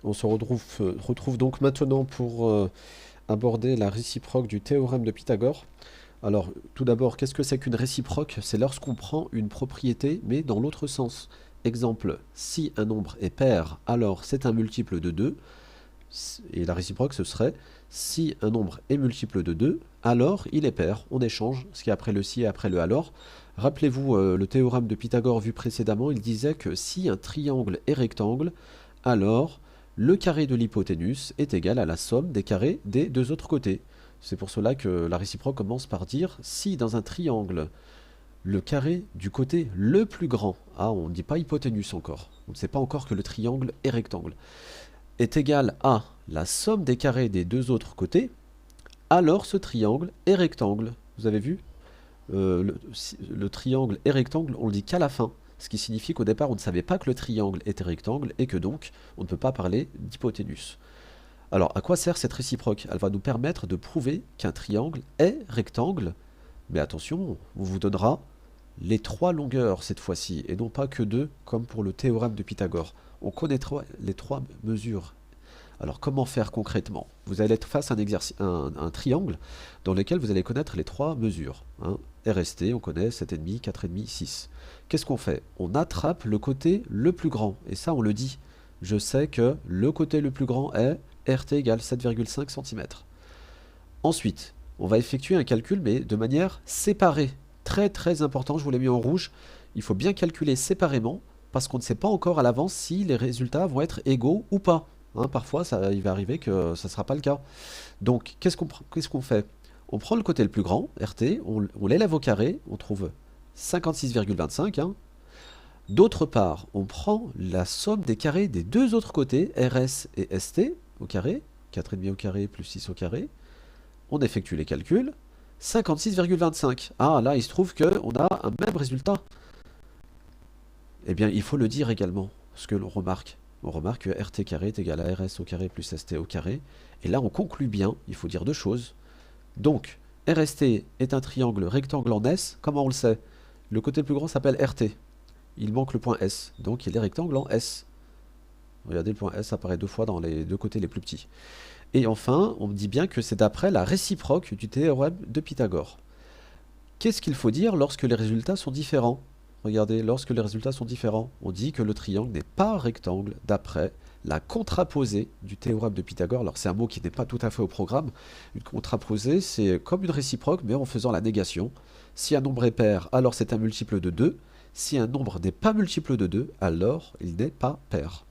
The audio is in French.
On se retrouve donc maintenant pour aborder la réciproque du théorème de Pythagore. Alors, tout d'abord, qu'est-ce que c'est qu'une réciproque? C'est lorsqu'on prend une propriété, mais dans l'autre sens. Exemple, si un nombre est pair, alors c'est un multiple de 2. Et la réciproque, ce serait si un nombre est multiple de 2, alors il est pair. On échange ce qui est après le si et après le alors. Rappelez-vous le théorème de Pythagore vu précédemment, il disait que si un triangle est rectangle, alors le carré de l'hypoténuse est égal à la somme des carrés des deux autres côtés. C'est pour cela que la réciproque commence par dire si dans un triangle, le carré du côté le plus grand, on ne dit pas hypoténuse encore, on ne sait pas encore que le triangle est rectangle, est égal à la somme des carrés des deux autres côtés, alors ce triangle est rectangle. Vous avez vu le triangle est rectangle, on le dit qu'à la fin. Ce qui signifie qu'au départ, on ne savait pas que le triangle était rectangle et que donc, on ne peut pas parler d'hypoténuse. Alors, à quoi sert cette réciproque? Elle va nous permettre de prouver qu'un triangle est rectangle, mais attention, on vous donnera les trois longueurs cette fois-ci, et non pas que deux, comme pour le théorème de Pythagore. On connaîtra les trois mesures. Alors, comment faire concrètement? Vous allez être face à un triangle dans lequel vous allez connaître les trois mesures. RST, on connaît 7,5, 4,5, 6. Qu'est-ce qu'on fait? On attrape le côté le plus grand, et ça on le dit. Je sais que le côté le plus grand est RT égale 7,5 cm. Ensuite, on va effectuer un calcul, mais de manière séparée. Très très important, je vous l'ai mis en rouge. Il faut bien calculer séparément, parce qu'on ne sait pas encore à l'avance si les résultats vont être égaux ou pas. Parfois, il va arriver que ça ne sera pas le cas. Donc, qu'est-ce qu'on fait? On prend le côté le plus grand, RT, on l'élève au carré, on trouve 56,25. D'autre part, on prend la somme des carrés des deux autres côtés, RS et ST, au carré, 4,5 au carré plus 6 au carré. On effectue les calculs, 56,25. Là, il se trouve qu'on a un même résultat. Eh bien, il faut le dire également, ce que l'on remarque. On remarque que RT carré est égal à RS au carré plus ST au carré. Et là, on conclut bien, il faut dire deux choses. Donc, RST est un triangle rectangle en S, comment on le sait? Le côté le plus grand s'appelle RT. Il manque le point S, donc il est rectangle en S. Regardez, le point S apparaît deux fois dans les deux côtés les plus petits. Et enfin, on me dit bien que c'est d'après la réciproque du théorème de Pythagore. Qu'est-ce qu'il faut dire lorsque les résultats sont différents? Regardez, lorsque les résultats sont différents, on dit que le triangle n'est pas rectangle d'après la contraposée du théorème de Pythagore. Alors c'est un mot qui n'est pas tout à fait au programme. Une contraposée, c'est comme une réciproque, mais en faisant la négation. Si un nombre est pair, alors c'est un multiple de 2. Si un nombre n'est pas multiple de 2, alors il n'est pas pair.